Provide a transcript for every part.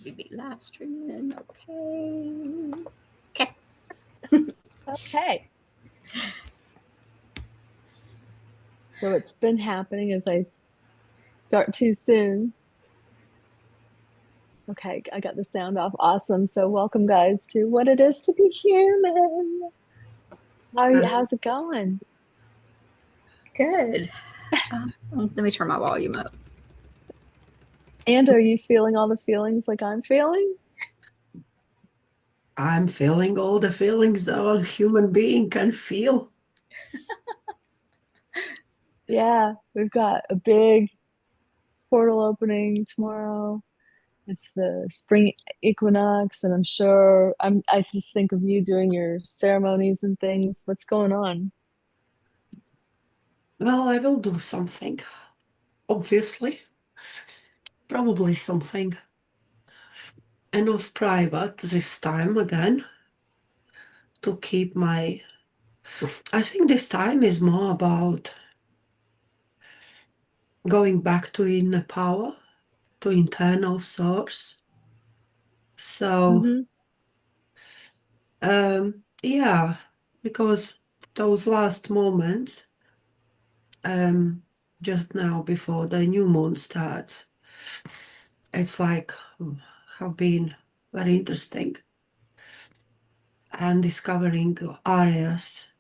Maybe live streaming. Okay. Okay. Okay. So it's been happening as I start too soon. Okay, I got the sound off. Awesome. So welcome, guys, to What It Is to Be Human. How's it going? Good. Let me turn my volume up. And are you feeling all the feelings like I'm feeling? I'm feeling all the feelings that a human being can feel. Yeah, we've got a big portal opening tomorrow. It's the spring equinox, and I'm sure I just think of you doing your ceremonies and things. What's going on? Well, I will do something, obviously. Probably something enough private this time again to keep my... I think this time is more about going back to inner power, to internal source. So, yeah, because those last moments, just now before the new moon starts, it's like have been very interesting and discovering areas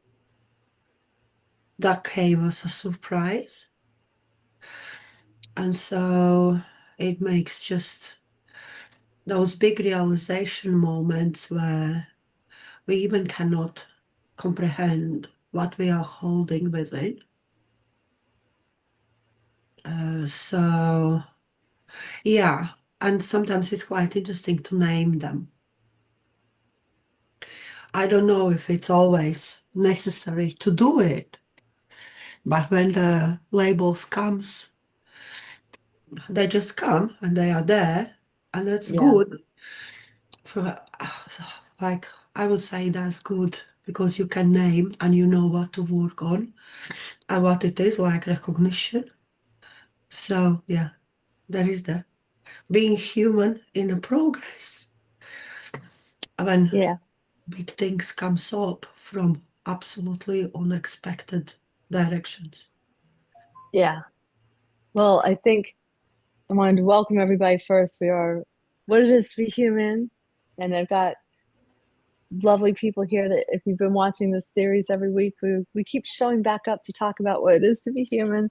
that came as a surprise. And so it makes just those big realization moments where we even cannot comprehend what we are holding within. So, yeah, and sometimes it's quite interesting to name them. I don't know if it's always necessary to do it, but when the labels comes, they just come and they are there, and that's good. For like, I would say that's good because you can name and you know what to work on and what it is, like recognition. So yeah, there is the being human in a progress. When big things comes up from absolutely unexpected directions. Yeah. Well, I think I wanted to welcome everybody first. We are What It Is to Be Human. And I've got lovely people here that if you've been watching this series every week, we keep showing back up to talk about what it is to be human.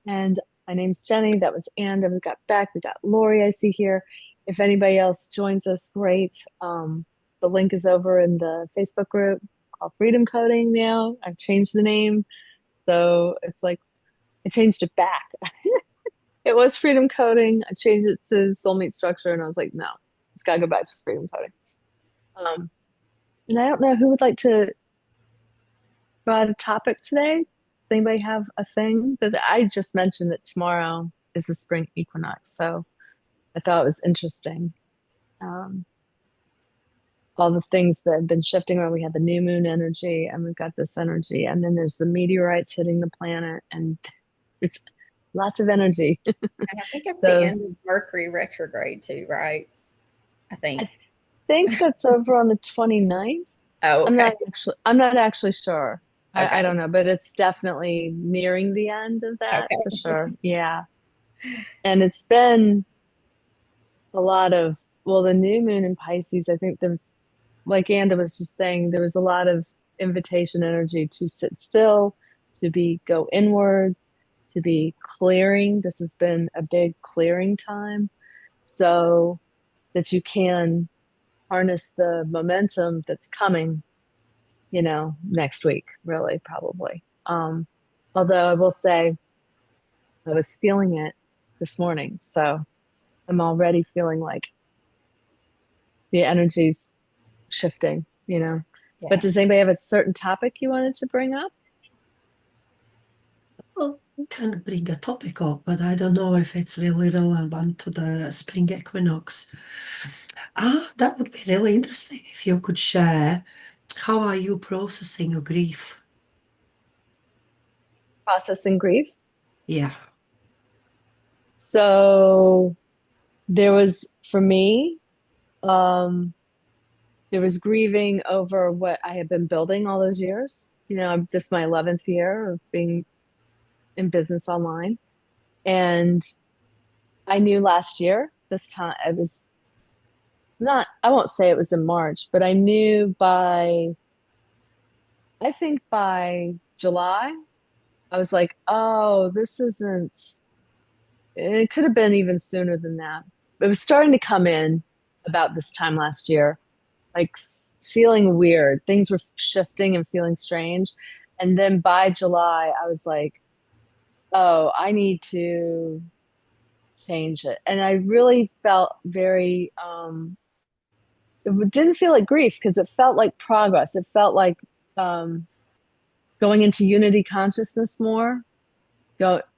And my name's Jenny. That was Anne. We've got Beck. We got Lori, I see here. If anybody else joins us, great. The link is over in the Facebook group called Freedom Coding now. I've changed the name. So it's like I changed it back. It was Freedom Coding. I changed it to Soulmate Structure, and I was like, no, it's got to go back to Freedom Coding. And I don't know who would like to provide a topic today. Does anybody have a thing that I just mentioned that tomorrow is the spring equinox? So I thought it was interesting. All the things that have been shifting around. We had the new moon energy, and we've got this energy, and then there's the meteorites hitting the planet, and it's lots of energy. And I think it's the end of Mercury retrograde too, right? I think that's over on the 29th. Oh, okay. I'm not actually sure. Okay. I don't know, but it's definitely nearing the end of that for sure. Yeah. And it's been a lot of, well, the new moon in Pisces, I think there's, like Anda was just saying, there was a lot of invitation energy to sit still, to go inward, to be clearing. This has been a big clearing time so that you can harness the momentum that's coming, next week, really, probably. Although I will say I was feeling it this morning, so I'm already feeling like the energy's shifting, Yeah. But does anybody have a certain topic you wanted to bring up? Well, we can bring a topic up, but I don't know if it's really relevant to the spring equinox. That would be really interesting if you could share. How are you processing your grief? Processing grief? Yeah. So there was, for me, there was grieving over what I had been building all those years. This is my 11th year of being in business online. And I knew last year, this time, it was not, I won't say it was in March, but I knew I think by July, I was like, oh, this isn't, it could have been even sooner than that. It was starting to come in about this time last year, like feeling weird. Things were shifting and feeling strange. And then by July, I was like, oh, I need to change it. And I really felt very, it didn't feel like grief because it felt like progress. It felt like going into unity consciousness more,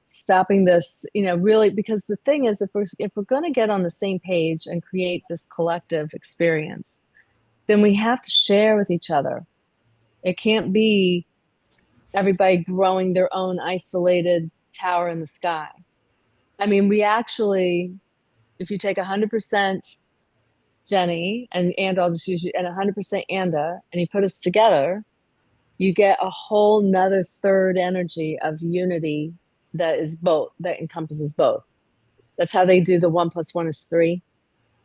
stopping this, really, because the thing is, if we're going to get on the same page and create this collective experience, then we have to share with each other. It can't be everybody growing their own isolated tower in the sky. I mean, we actually, if you take 100% Jennie and I'll just use you, and 100% Anda, and you put us together, you get a whole nother third energy of unity that encompasses both. That's how they do the 1 + 1 = 3.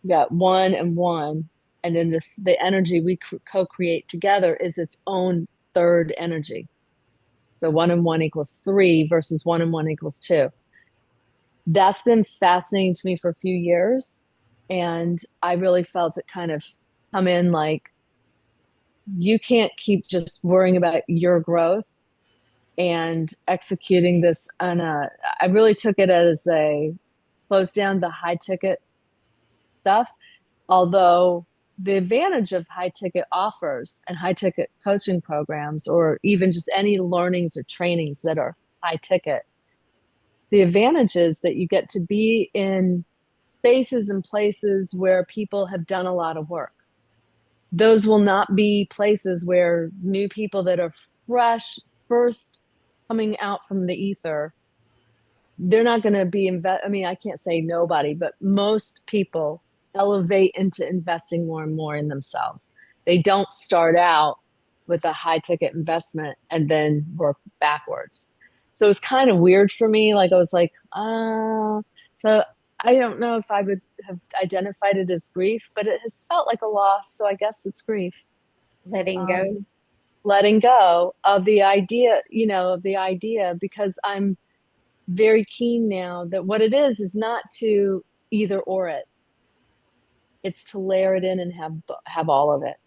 You got 1 and 1, and then the energy we co-create together is its own third energy. So 1 and 1 = 3 versus 1 and 1 = 2. That's been fascinating to me for a few years. And I really felt it kind of come in like, you can't keep just worrying about your growth and executing this I really took it as a close down the high ticket stuff. Although the advantage of high ticket offers and high ticket coaching programs, or even just any learnings or trainings that are high ticket, the advantage is that you get to be in spaces and places where people have done a lot of work. Those will not be places where new people that are fresh, first coming out from the ether, they're not going to be I mean, I can't say nobody, but most people elevate into investing more and more in themselves. They don't start out with a high ticket investment and then work backwards. So it's kind of weird for me. Like I was like, so I don't know if I would have identified it as grief, but it has felt like a loss. So I guess it's grief. Letting go. Letting go of the idea, because I'm very keen now that what it is not to either or it. It's to layer it in and have all of it.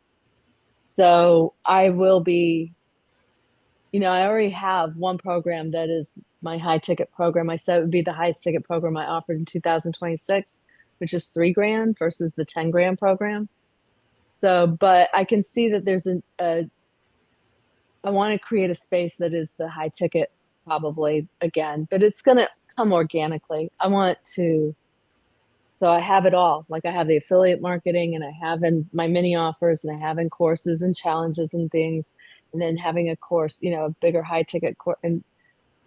So I will be, I already have one program that is my high ticket program. I said it would be the highest ticket program I offered in 2026, which is $3,000 versus the $10,000 program. So, but I can see that there's I want to create a space that is the high ticket probably again, but it's going to come organically. So I have it all. Like I have the affiliate marketing, and I have in my mini offers, and I have in courses and challenges and things, and then having a course, a bigger high ticket course, and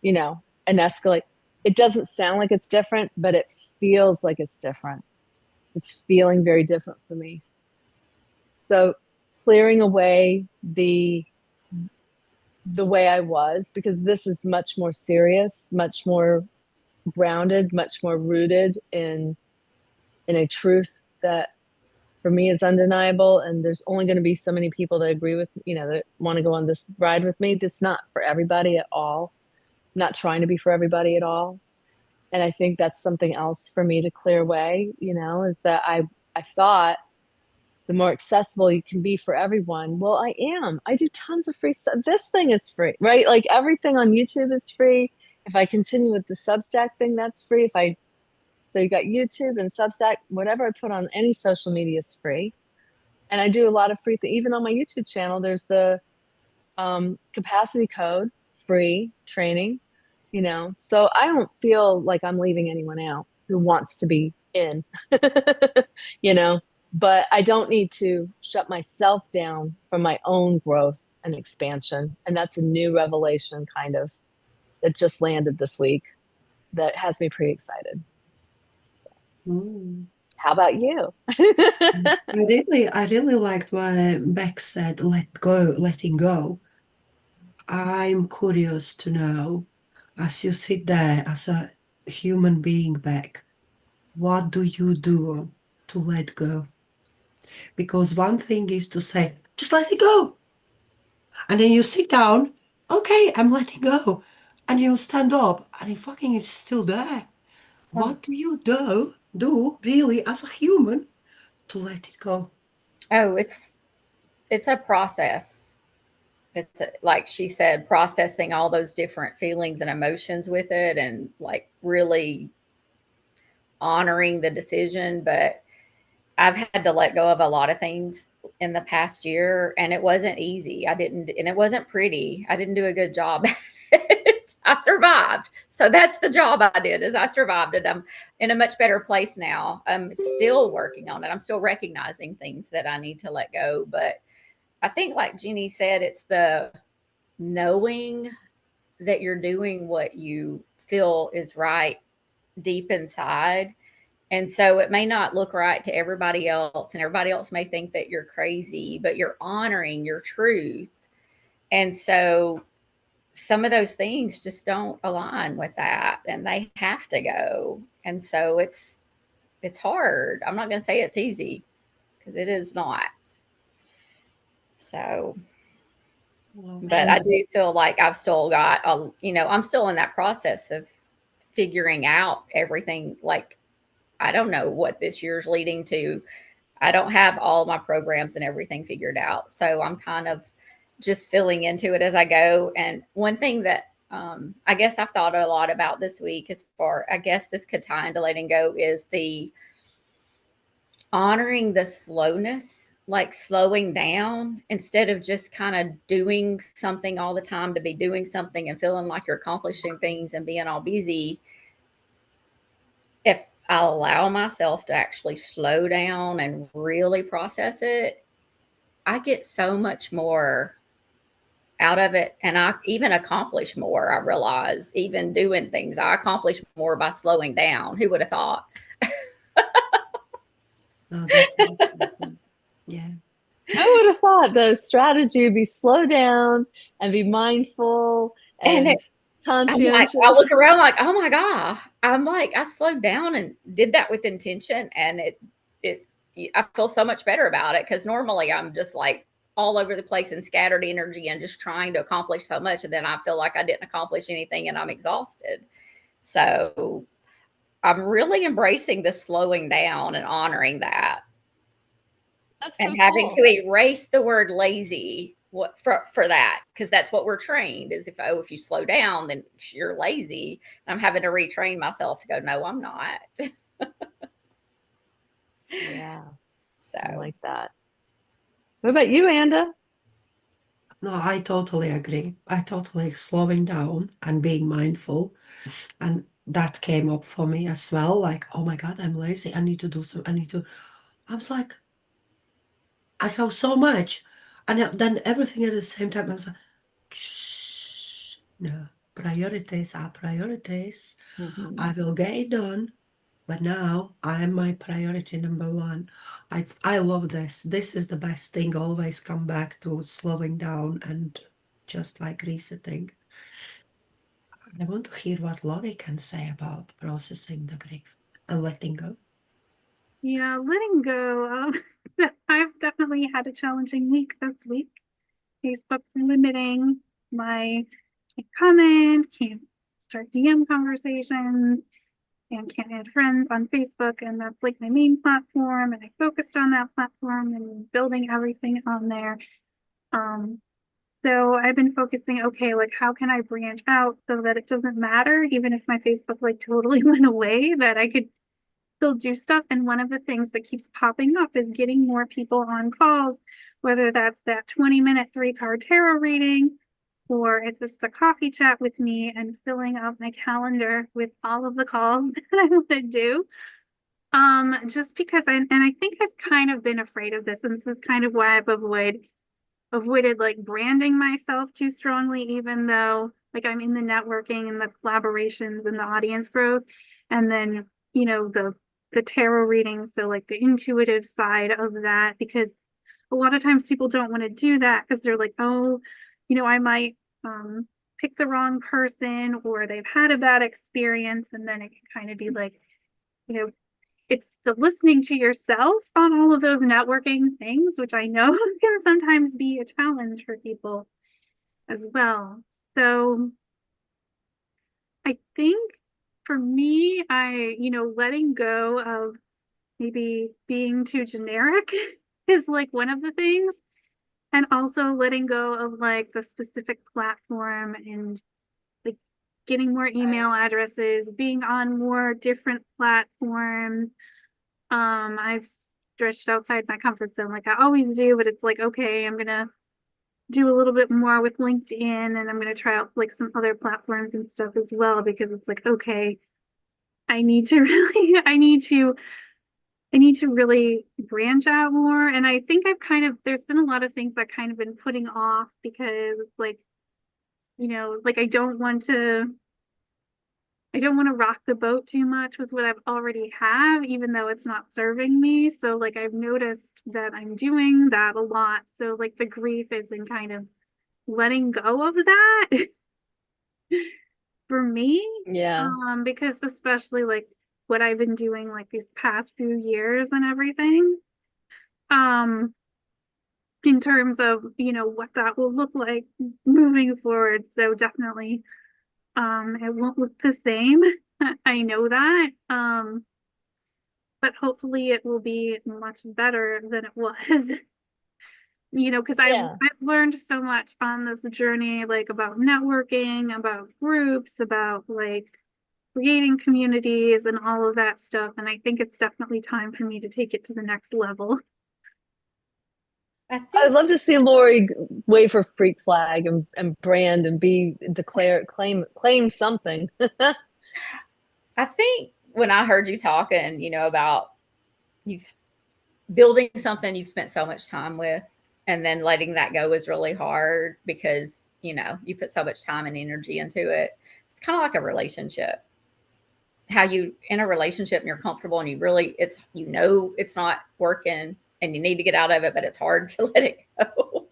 and escalate. It doesn't sound like it's different, but it feels like it's different. It's feeling very different for me. So clearing away the way I was, because this is much more serious, much more grounded, much more rooted in a truth that for me is undeniable. And there's only going to be so many people that agree with, that want to go on this ride with me. That's not for everybody at all. I'm not trying to be for everybody at all. And I think that's something else for me to clear away, is that I thought the more accessible you can be for everyone. Well, I am. I do tons of free stuff. This thing is free, right? Like everything on YouTube is free. If I continue with the Substack thing, that's free. So you got YouTube and Substack, whatever I put on any social media is free. And I do a lot of free things. Even on my YouTube channel, there's the capacity code, free training, So I don't feel like I'm leaving anyone out who wants to be in, But I don't need to shut myself down from my own growth and expansion. And that's a new revelation kind of that just landed this week that has me pretty excited. How about you? I really liked what Beck said, letting go. I'm curious to know, as you sit there as a human being, Beck, what do you do to let go? Because one thing is to say, just let it go. And then you sit down, okay, I'm letting go. And you stand up and it fucking is still there. What do you do really as a human to let it go? Oh, it's a process. It's like she said, processing all those different feelings and emotions with it, and like really honoring the decision. But I've had to let go of a lot of things in the past year, and it wasn't easy. And it wasn't pretty. I didn't do a good job at it. I survived. So that's the job I did, is I survived it. I'm in a much better place now. I'm still working on it. I'm still recognizing things that I need to let go. But I think, like Jennie said, it's the knowing that you're doing what you feel is right deep inside. And so it may not look right to everybody else, and everybody else may think that you're crazy, but you're honoring your truth. And so some of those things just don't align with that, and they have to go. And so it's hard. I'm not going to say it's easy, because it is not. So, but I do feel like I've still got I'm still in that process of figuring out everything. Like, I don't know what this year's leading to. I don't have all my programs and everything figured out. So I'm kind of just filling into it as I go. And one thing that I guess I've thought a lot about this week, I guess this could tie into letting go, is the honoring the slowness, like slowing down instead of just kind of doing something all the time to be doing something and feeling like you're accomplishing things and being all busy. If I allow myself to actually slow down and really process it, I get so much more out of it. And I even accomplish more. I realize, even doing things, I accomplish more by slowing down. Who would have thought? No, that's yeah. I would have thought the strategy would be slow down and be mindful and conscientious. I look around like, oh my God. I'm like, I slowed down and did that with intention. And I feel so much better about it, because normally I'm just like all over the place and scattered energy and just trying to accomplish so much. And then I feel like I didn't accomplish anything and I'm exhausted. So I'm really embracing the slowing down and honoring that. That's And so having cool. to erase the word lazy for that, because that's what we're trained, is if you slow down, then you're lazy. And I'm having to retrain myself to go, no, I'm not. Yeah, So I like that. What about you, Anda? No, I totally agree. I totally slowing down and being mindful. And that came up for me as well. Like, oh my God, I'm lazy. I need to do some, I need to. I was like, I have so much. And then everything at the same time, I was like, shh, no, priorities are priorities. Mm-hmm. I will get it done. But now I am my priority number one. I love this. This is the best thing. Always come back to slowing down and just like resetting. I want to hear what Lori can say about processing the grief and letting go. Yeah, letting go. I've definitely had a challenging week this week. Facebook limiting my can't comment, can't start DM conversations, and can't add friends on Facebook. And that's like my main platform. And I focused on that platform and building everything on there. So I've been focusing, okay, like how can I branch out so that it doesn't matter, even if my Facebook like totally went away, that I could still do stuff. And one of the things that keeps popping up is getting more people on calls, whether that's that 20-minute 3-card tarot reading, or it's just a coffee chat with me, and filling up my calendar with all of the calls that I want to do. Just because I think I've kind of been afraid of this, and this is kind of why I've avoided like branding myself too strongly, even though like I'm in the networking and the collaborations and the audience growth, and then the the tarot reading, so like the intuitive side of that, because a lot of times people don't want to do that because they're like, oh, I might pick the wrong person, or they've had a bad experience, and then it can kind of be like, it's the listening to yourself on all of those networking things, which I know can sometimes be a challenge for people as well. So I think for me, letting go of maybe being too generic is like one of the things. And also letting go of like the specific platform and like getting more email addresses, being on more different platforms. I've stretched outside my comfort zone like I always do, but it's like, okay, I'm gonna do a little bit more with LinkedIn, and I'm gonna try out like some other platforms and stuff as well, because it's like, okay, I need to really really branch out more. And I think there's been a lot of things I've kind of been putting off because like, like I don't want to rock the boat too much with what I've already have, even though it's not serving me. So like I've noticed that I'm doing that a lot. So like the grief is in kind of letting go of that for me. Yeah. Because especially like what I've been doing like these past few years and everything. In terms of, what that will look like moving forward. So definitely it won't look the same. I know that. But hopefully it will be much better than it was. Because I've learned so much on this journey, like about networking, about groups, about like creating communities and all of that stuff. And I think it's definitely time for me to take it to the next level. I'd love to see Lori wave her freak flag and brand and claim something. I think when I heard you talking, about you building something you've spent so much time with, and then letting that go is really hard because, you put so much time and energy into it. It's kind of like a relationship. How you in a relationship and you're comfortable and it's not working and you need to get out of it, but it's hard to let it go.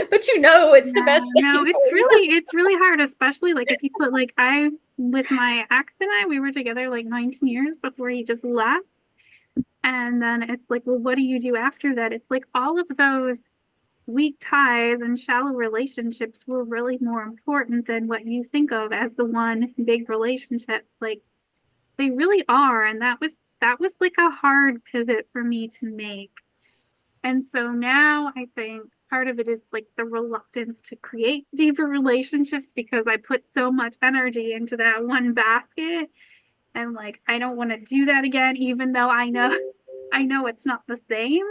But it's the best thing. No, it's really hard, especially like if you put like with my ex and we were together like 19 years before he just left. And then it's like, well, what do you do after that? It's like all of those weak ties and shallow relationships were really more important than what you think of as the one big relationship. Like they really are. And that was like a hard pivot for me to make. And so now I think part of it is like the reluctance to create deeper relationships because I put so much energy into that one basket. And like, I don't want to do that again, even though I know it's not the same.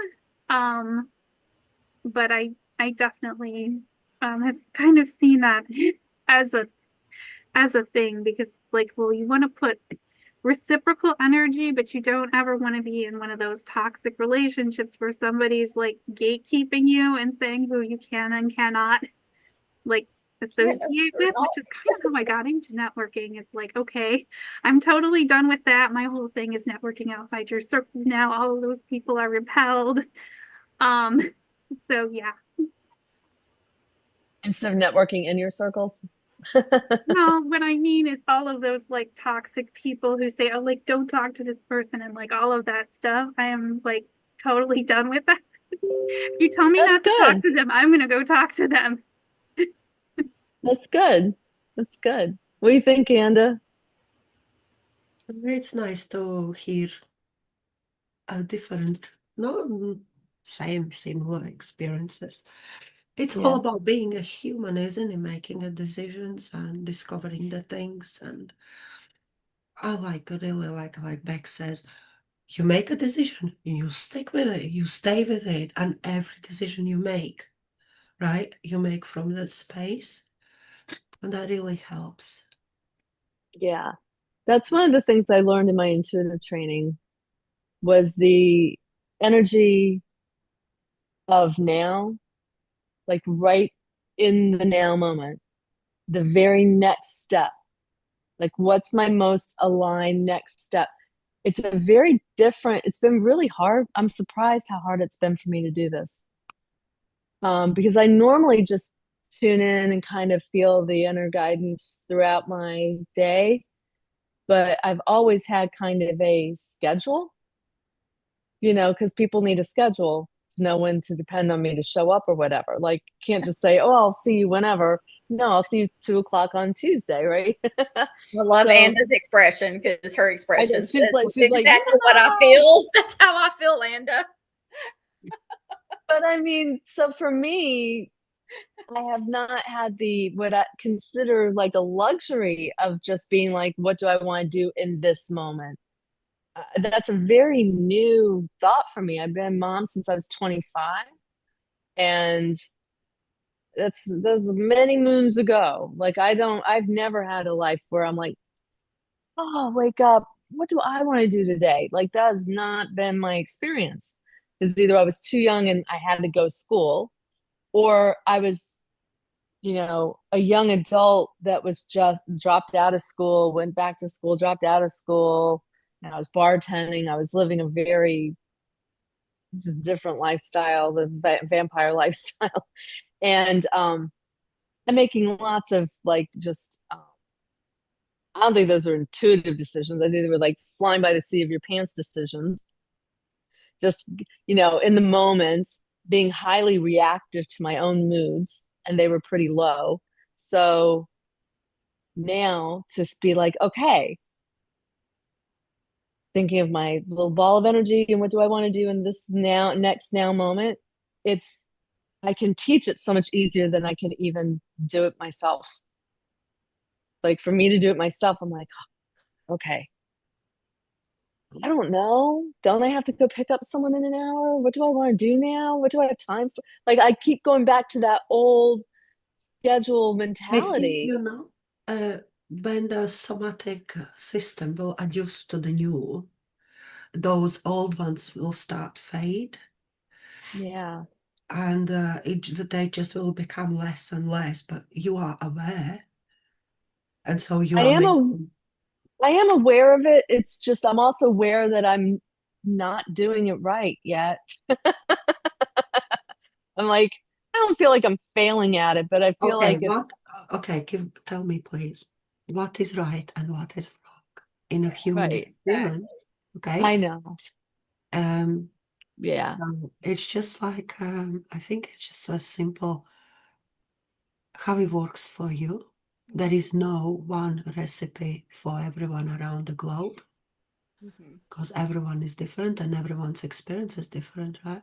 But I definitely have kind of seen that as a thing, because like, well, you want to put reciprocal energy, but you don't ever want to be in one of those toxic relationships where somebody's like gatekeeping you and saying who you can and cannot like associate with, which is kind of how I got into networking. It's like, okay, I'm totally done with that. My whole thing is networking outside your circles now. All of those people are repelled. So yeah. Instead of networking in your circles. No, what I mean is all of those like toxic people who say, oh, like don't talk to this person and like all of that stuff. I am like totally done with that. If you tell me not to talk to them, I'm gonna go talk to them. That's good. That's good. What do you think, Anda? It's nice to hear a different, no, similar experiences. It's all about being a human, isn't it? Making the decisions and discovering the things. And I really like Beck says, you make a decision, you stick with it, you stay with it, and every decision you make, right, you make from that space, and that really helps. Yeah, that's one of the things I learned in my intuitive training was the energy of now, like right in the now moment, the very next step. Like, what's my most aligned next step? it's a very different, it's been really hard. I'm surprised how hard it's been for me to do this. Because I normally just tune in and kind of feel the inner guidance throughout my day, but I've always had kind of a schedule, because people need a schedule to know when to depend on me to show up or whatever. Like, can't just say, oh, I'll see you whenever. No, I'll see you 2:00 on Tuesday, right? I love So, Anda's expression, because her expression she's like, exactly what I feel. That's how I feel, Anda. But I mean, so for me, I have not had what I consider like a luxury of just being like, what do I want to do in this moment? That's a very new thought for me. I've been a mom since I was 25, and that's many moons ago. Like, I've never had a life where I'm like, oh, wake up, what do I want to do today? Like, that has not been my experience. Because either I was too young and I had to go to school, or I was, a young adult that was just dropped out of school, went back to school, dropped out of school, and I was bartending. I was living a very just different lifestyle, the vampire lifestyle. And I'm making lots of like just I don't think those are intuitive decisions. I think they were like flying by the seat of your pants decisions. Just, in the moment, being highly reactive to my own moods, and they were pretty low. So now just be like, okay, thinking of my little ball of energy and what do I want to do in this next moment. I can teach it so much easier than I can even do it myself. Like, for me to do it myself, I'm like, okay, I don't know. Don't I have to go pick up someone in an hour? What do I want to do now? What do I have time for? Like, I keep going back to that old schedule mentality. I think, when the somatic system will adjust to the new, those old ones will start fade. Yeah. And they just will become less and less, but you are aware. And so you I are am aware of it. It's just I'm also aware that I'm not doing it right yet. I'm like, I don't feel like I'm failing at it, but I feel like tell me please, what is right and what is wrong in a human right. experience? Okay. I know. Yeah. So it's just like I think it's just as simple how it works for you. There is no one recipe for everyone around the globe, because everyone is different and everyone's experience is different, right?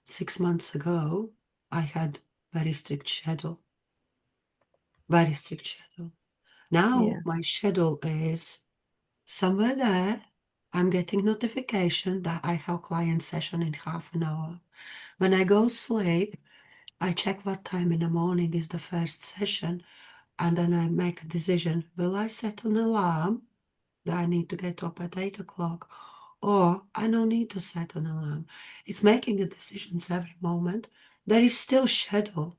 6 months ago, I had very strict schedule. Very strict schedule. Now my schedule is somewhere there. I'm getting notification that I have client session in half an hour. When I go sleep, I check what time in the morning is the first session, and then I make a decision. Will I set an alarm that I need to get up at 8 o'clock, or I don't need to set an alarm? It's making the decisions every moment. There is still schedule,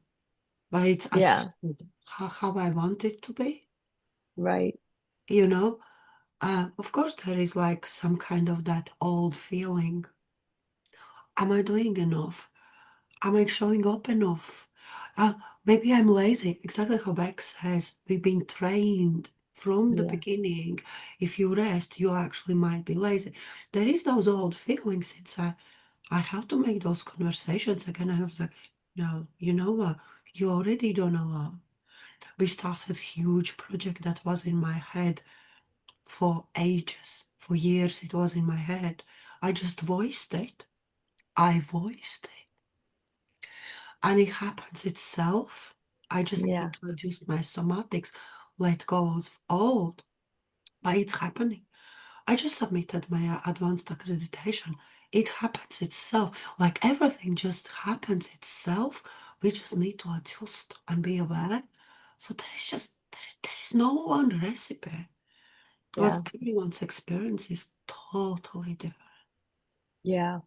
but it's adjusted how I want it to be. Right. Of course, there is like some kind of that old feeling. Am I doing enough? Am I showing up enough? Maybe I'm lazy. Exactly how Beck says, we've been trained from the beginning. If you rest, you actually might be lazy. There is those old feelings inside. I have to make those conversations again. I was like, no, you know what? You already done a lot. We started a huge project that was in my head for ages. For years, it was in my head. I just voiced it. I voiced it. And it happens itself. I just need to adjust my somatics, let go of old. But it's happening. I just submitted my advanced accreditation. It happens itself. Like, everything just happens itself. We just need to adjust and be aware. So there is no one recipe. Because everyone's experience is totally different. Yeah.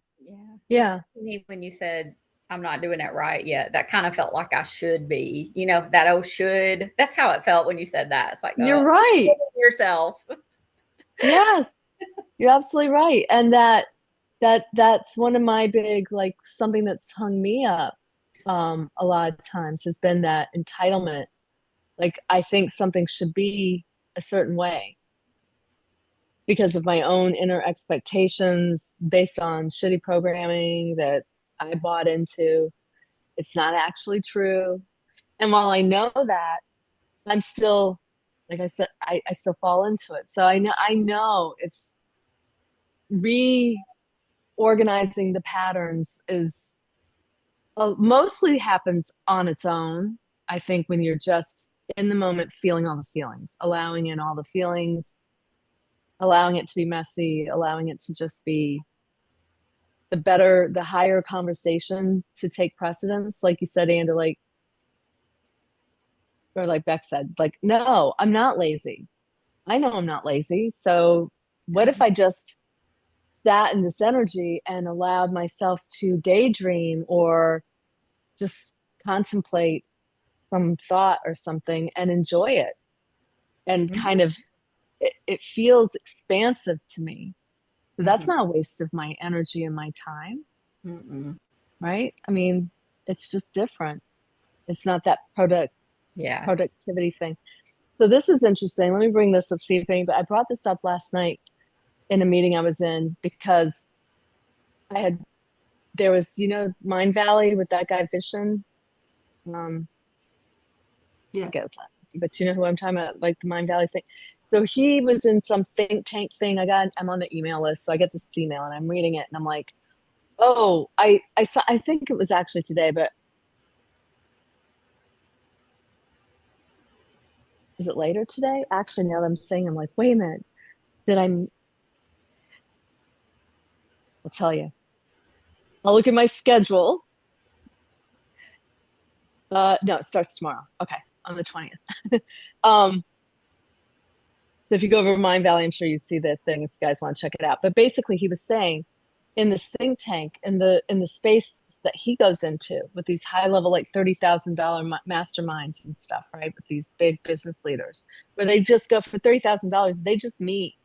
When you said, I'm not doing it right yet, that kind of felt like I should be, that oh should. That's how it felt when you said that. It's like, you're right. Yourself. Yes. You're absolutely right. And that's one of my big, like, something that's hung me up a lot of times has been that entitlement. Like, I think something should be a certain way because of my own inner expectations based on shitty programming that I bought into. It's not actually true. And while I know that, I'm still, like I said, I still fall into it. So I know it's reorganizing the patterns is mostly happens on its own. I think when you're just in the moment feeling all the feelings, allowing in all the feelings, allowing it to be messy, allowing it to just be the higher conversation to take precedence, like you said, Andy, like, or like Beck said, like, no, I'm not lazy. I know I'm not lazy. So what if I just sat in this energy and allowed myself to daydream or just contemplate some thought or something and enjoy it and kind of it feels expansive to me. So that's not a waste of my energy and my time. Right? I mean, it's just different. It's not that productivity thing. So this is interesting. Let me bring this up, see if anybody, I brought this up last night in a meeting I was in because there was, Mind Valley with that guy Vishen. Yeah. I guess last name, but you know who I'm talking about, like the Mind Valley thing. So he was in some think tank thing. I'm on the email list, so I get this email and I'm reading it and I'm like, oh, I saw, I think it was actually today, but is it later today? Actually, now that I'm saying, I'm like, wait a minute, I'll tell you. I'll look at my schedule. No, it starts tomorrow. Okay, on the 20th. So if you go over Mind Valley, I'm sure you see that thing if you guys want to check it out. But basically, he was saying in this think tank, in the space that he goes into with these high level, like $30,000 masterminds and stuff, right? With these big business leaders, where they just go for $30,000, they just meet.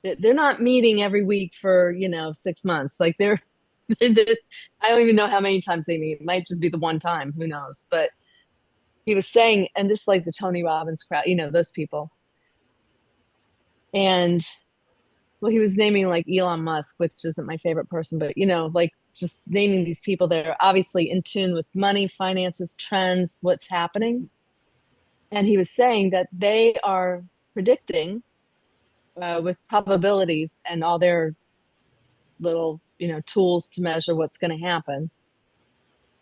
They're not meeting every week for 6 months. Like I don't even know how many times they meet. It might just be the one time. Who knows? But he was saying, and this is like the Tony Robbins crowd, those people. And well, he was naming like Elon Musk, which isn't my favorite person, but like just naming these people that are obviously in tune with money, finances, trends, what's happening. And he was saying that they are predicting with probabilities and all their little, tools to measure what's going to happen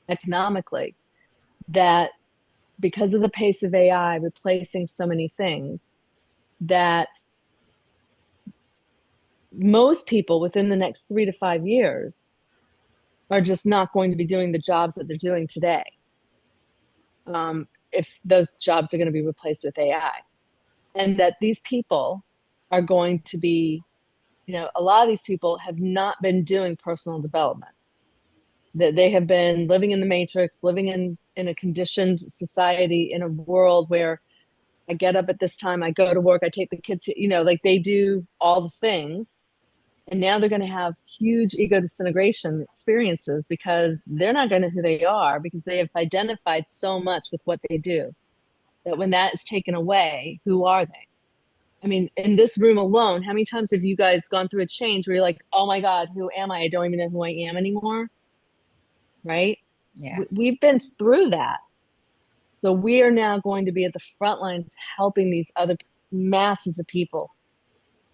economically, that because of the pace of AI replacing so many things, that most people within the next 3 to 5 years are just not going to be doing the jobs that they're doing today. If those jobs are going to be replaced with AI, and that these people are going to be, a lot of these people have not been doing personal development. That they have been living in the matrix, living in a conditioned society, in a world where I get up at this time, I go to work, I take the kids, like they do all the things. And now they're going to have huge ego disintegration experiences because they're not going to know who they are, because they have identified so much with what they do, that when that is taken away, who are they? I mean, in this room alone, how many times have you guys gone through a change where you're like, oh my God, who am I? I don't even know who I am anymore. Right? Yeah. We've been through that. So we are now going to be at the front lines helping these other masses of people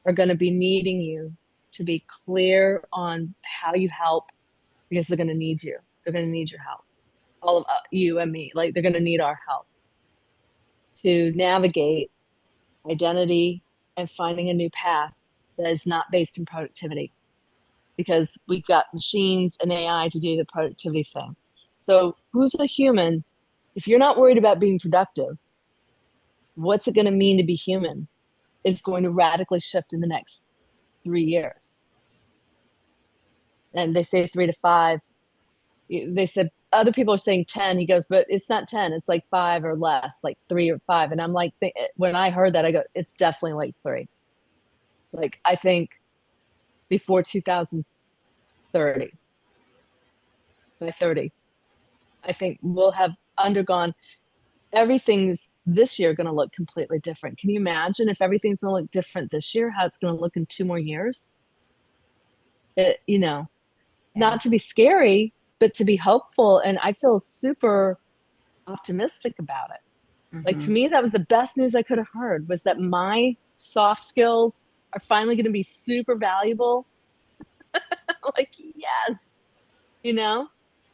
are going to be needing you to be clear on how you help, because they're going to need you. They're going to need your help. All of you and me, like they're going to need our help to navigate identity and finding a new path that is not based in productivity, because we've got machines and AI to do the productivity thing. So who's a human? If you're not worried about being productive, what's it going to mean to be human? It's going to radically shift in the next 3 years. And they say 3 to 5. They said other people are saying 10. He goes, but it's not 10. It's like 5 or less, like 3 or 5. And I'm like, when I heard that, I go, it's definitely like 3. Like, I think before 2030. By 30, I think we'll have undergone, everything's this year going to look completely different. Can you imagine if everything's going to look different this year, how it's going to look in 2 more years? Not to be scary, but to be hopeful. And I feel super optimistic about it. Like, to me, that was the best news I could have heard, was that my soft skills are finally going to be super valuable. Like, yes,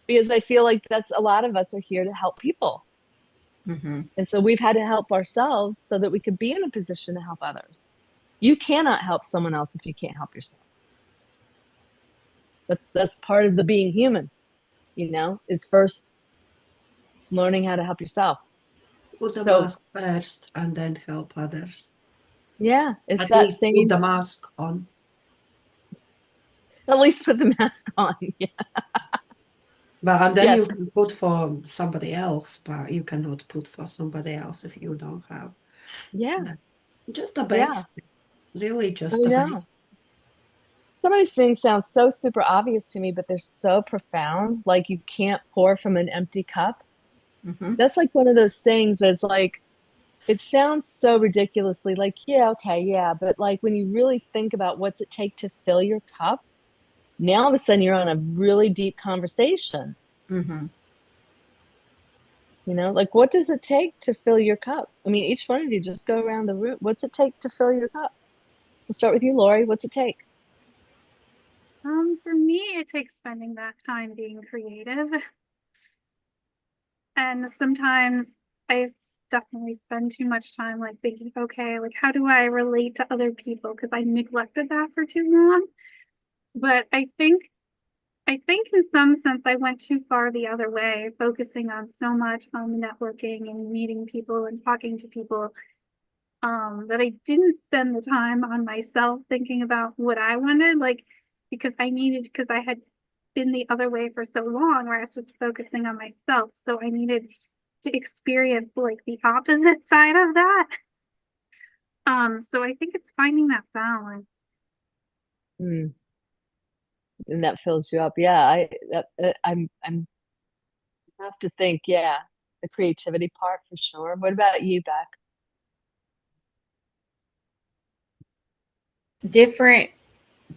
because I feel like that's, a lot of us are here to help people. And so we've had to help ourselves so that we could be in a position to help others. You cannot help someone else if you can't help yourself. That's part of the being human, is first learning how to help yourself. Put the mask first and then help others. Yeah, it's at that least same. Put the mask on. At least put the mask on. Yeah. And then you can put for somebody else, but you cannot put for somebody else if you don't have. Yeah. Just the basic. Really just the basic. Some of these things sound so super obvious to me, but they're so profound. Like, you can't pour from an empty cup. That's like one of those things that's like, it sounds so ridiculously like, yeah, okay, yeah. But like, when you really think about what's it take to fill your cup, now all of a sudden you're on a really deep conversation. Like, what does it take to fill your cup? I mean, each one of you just go around the room. What's it take to fill your cup? We'll start with you, Lori. What's it take? For me, it takes spending that time being creative. And sometimes I definitely spend too much time like thinking, okay, like, how do I relate to other people? Because I neglected that for too long. But I think in some sense I went too far the other way, focusing on so much on networking and meeting people and talking to people, that I didn't spend the time on myself thinking about what I wanted, because I had been the other way for so long, where I was just focusing on myself. So I needed to experience like the opposite side of that. So I think it's finding that balance. And that fills you up. Yeah, I'm have to think. Yeah, the creativity part for sure. What about you, Beck? Different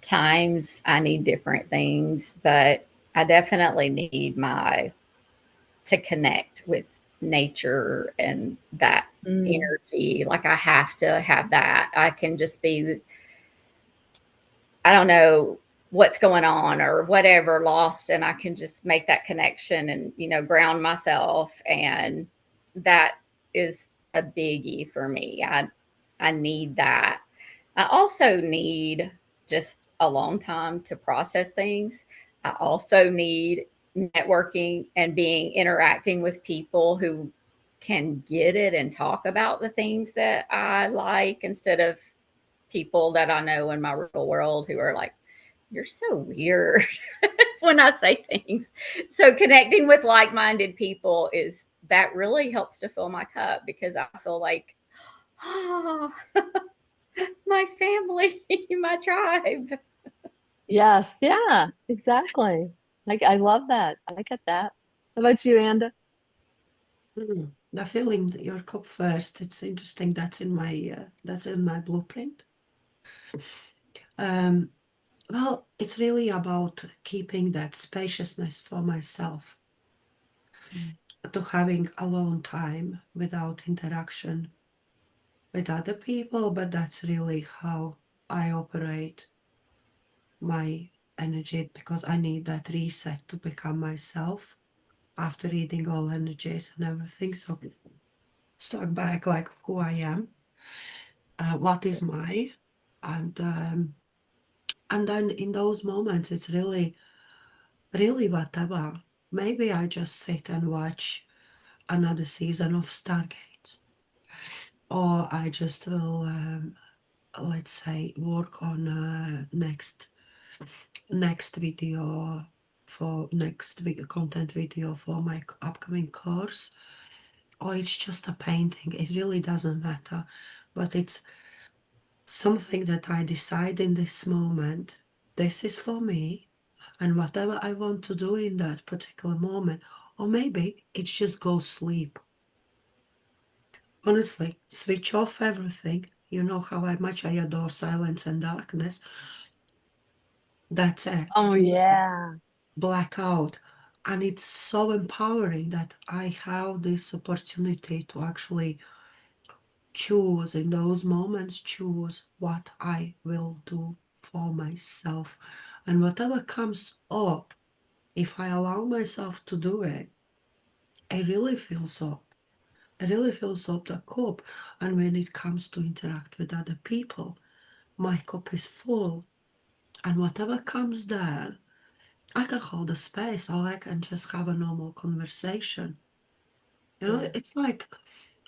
times I need different things, but I definitely need to connect with nature and that energy. Like, I have to have that. I can just be, I don't know what's going on or whatever, lost, and I can just make that connection and, ground myself. And that is a biggie for me. I need that. I also need just a long time to process things. I also need networking and interacting with people who can get it and talk about the things that I like, instead of people that I know in my real world who are like, you're so weird when I say things. So connecting with like-minded people that really helps to fill my cup, because I feel like, oh, my family, my tribe. Yes, yeah, exactly. Like, I love that. I get that. How about you, Anda? The filling your cup first. It's interesting. That's in my blueprint. Well, it's really about keeping that spaciousness for myself, to having alone time without interaction with other people. But that's really how I operate my energy, because I need that reset to become myself after reading all energies and everything. So start back like who I am, what is my, and then in those moments it's really whatever. Maybe I just sit and watch another season of Stargate, or I just will let's say work on next video for next content video for my upcoming course, or it's just a painting. It really doesn't matter, but it's something that I decide in this moment this is for me, and whatever I want to do in that particular moment, or maybe it's just go sleep. Honestly, switch off everything. You know how much I adore silence and darkness. That's it. Oh, yeah. Blackout. And it's so empowering that I have this opportunity to actually choose in those moments, choose what I will do for myself. And whatever comes up, if I allow myself to do it, I really feel so. I really fill up the cup. And when it comes to interact with other people, my cup is full. And whatever comes there, I can hold a space or I can just have a normal conversation. You know, it's like,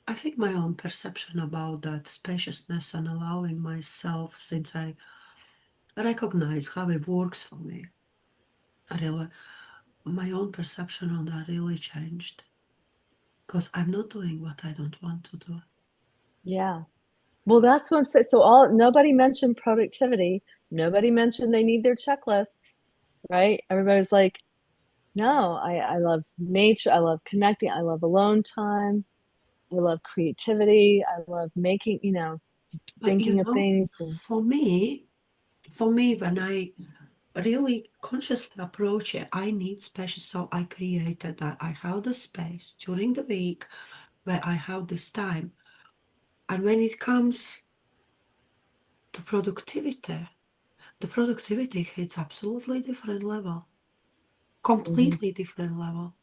I think my own perception about that spaciousness and allowing myself, since I recognize how it works for me, my own perception on that really changed. Because I'm not doing what I don't want to do. Yeah. Well, that's what I'm saying. So nobody mentioned productivity. Nobody mentioned they need their checklists, right? Everybody's like, no, I love nature. I love connecting. I love alone time. I love creativity. I love making, But thinking of things. for me, when I really consciously approach it, I need space. So I created that. I have the space during the week where I have this time. And when it comes to productivity, the productivity hits absolutely different level, completely different level,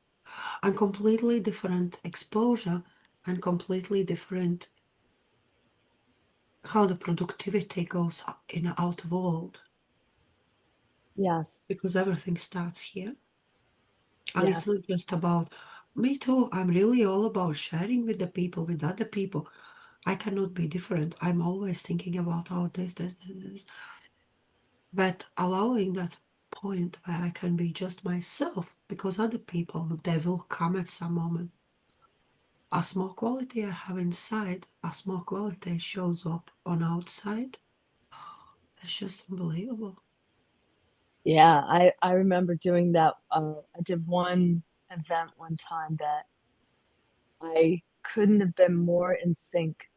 and completely different exposure, and completely different how the productivity goes in the outer world. Yes. Because everything starts here. And Yes. it's not just about me too. I'm really all about sharing with the people, with other people. I cannot be different. I'm always thinking about, oh, this. But allowing that point where I can be just myself, because other people, they will come at some moment. A small quality I have inside, a small quality shows up on outside. It's just unbelievable. Yeah, I remember doing that. I did one event one time that I couldn't have been more in sync.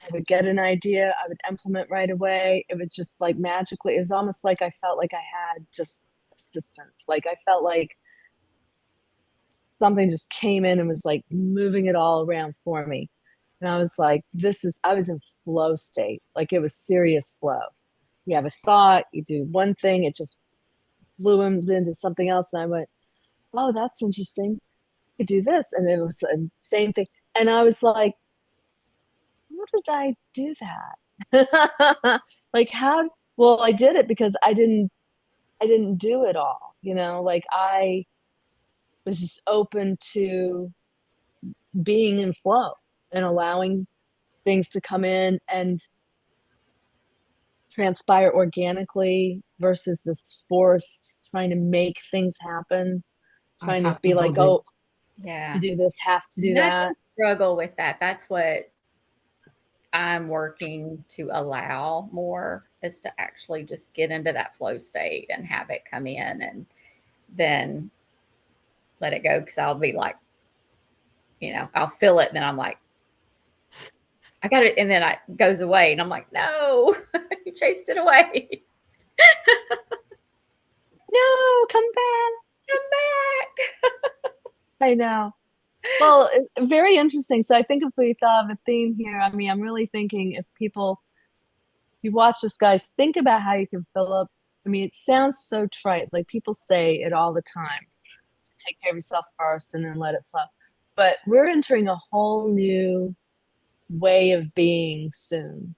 I would get an idea, I would implement right away. It would just like magically, it was almost like I felt like I had just assistance. Like I felt like something just came in and was like moving it all around for me. And I was like, I was in flow state. Like it was serious flow. You have a thought, you do one thing, it just blew into something else. And I went, oh, that's interesting. You could do this. And it was the same thing. And I was like, how did I do that? Like how, well, I did it because I didn't do it all, like I was just open to being in flow and allowing things to come in and transpire organically versus this forced trying to make things happen, I trying to have to be do like, oh, this. Yeah. to do this, have to do that. I struggle with that. That's what I'm working to allow more, is to actually just get into that flow state and have it come in and then let it go. Cause I'll be like, I'll feel it. And then I'm like, I got it. And then it goes away. And I'm like, no, you chased it away. No, come back. Come back. I know. Well, very interesting. So I think if we thought of a theme here, I mean, I'm really thinking if you watch this guy, think about how you can fill up. I mean, it sounds so trite. Like people say it all the time, to take care of yourself first and then let it flow. But we're entering a whole new way of being soon.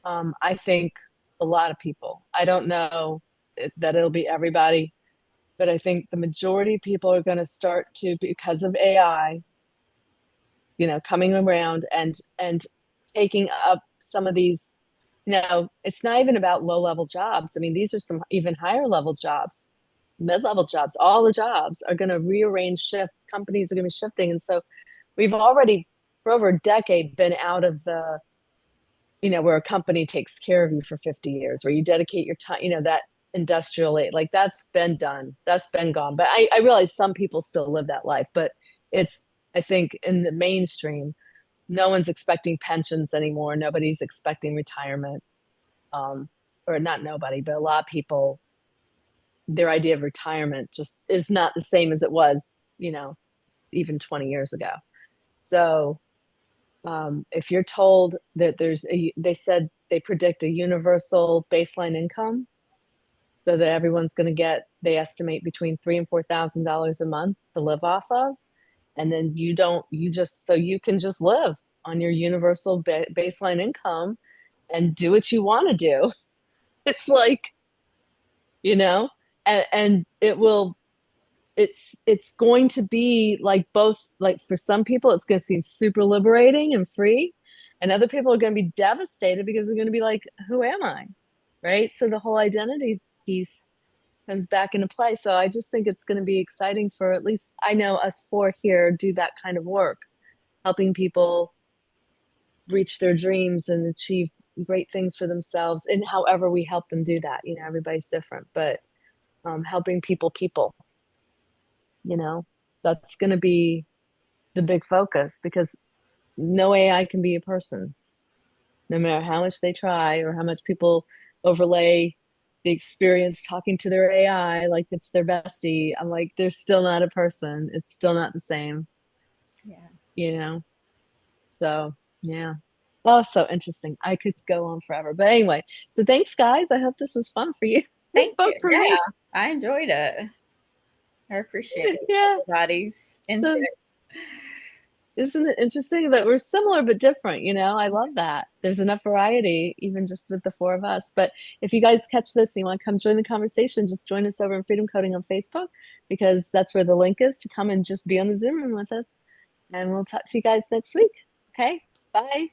I think a lot of people, I don't know that it'll be everybody, but I think the majority of people are going to start to, because of AI, coming around and taking up some of these, it's not even about low level jobs. I mean, these are some even higher level jobs, mid-level jobs. All the jobs are going to rearrange, shift. Companies are going to be shifting. And so we've already for over a decade been out of the where a company takes care of you for 50 years, where you dedicate your time, that industrial age, like that's been done, that's been gone. But I realize some people still live that life, but I think in the mainstream, no one's expecting pensions anymore. Nobody's expecting retirement. Or not nobody, but a lot of people, their idea of retirement just is not the same as it was, even 20 years ago. So if you're told that they said they predict a universal baseline income, so that everyone's going to get, they estimate between $3,000 and $4,000 a month to live off of, and then you can just live on your universal baseline income and do what you want to do. It's like, and it's going to be like both, like for some people, it's going to seem super liberating and free. And other people are going to be devastated because they're going to be like, who am I? Right. So the whole identity piece comes back into play. So I just think it's going to be exciting for, at least I know us four here do that kind of work, helping people reach their dreams and achieve great things for themselves. And however we help them do that, everybody's different, but helping people, that's going to be the big focus, because no AI can be a person, no matter how much they try or how much people overlay the experience talking to their AI like it's their bestie. I'm like, they're still not a person. It's still not the same. Yeah. So yeah. Oh, so interesting. I could go on forever. But anyway, so thanks, guys. I hope this was fun for you. Thank you. For me. I enjoyed it. I appreciate it. Yeah. Everybody's input. Isn't it interesting that we're similar but different? I love that. There's enough variety, even just with the four of us. But if you guys catch this and you want to come join the conversation, just join us over in Freedom Coding on Facebook, because that's where the link is to come and just be on the Zoom room with us. And we'll talk to you guys next week. Okay? Bye.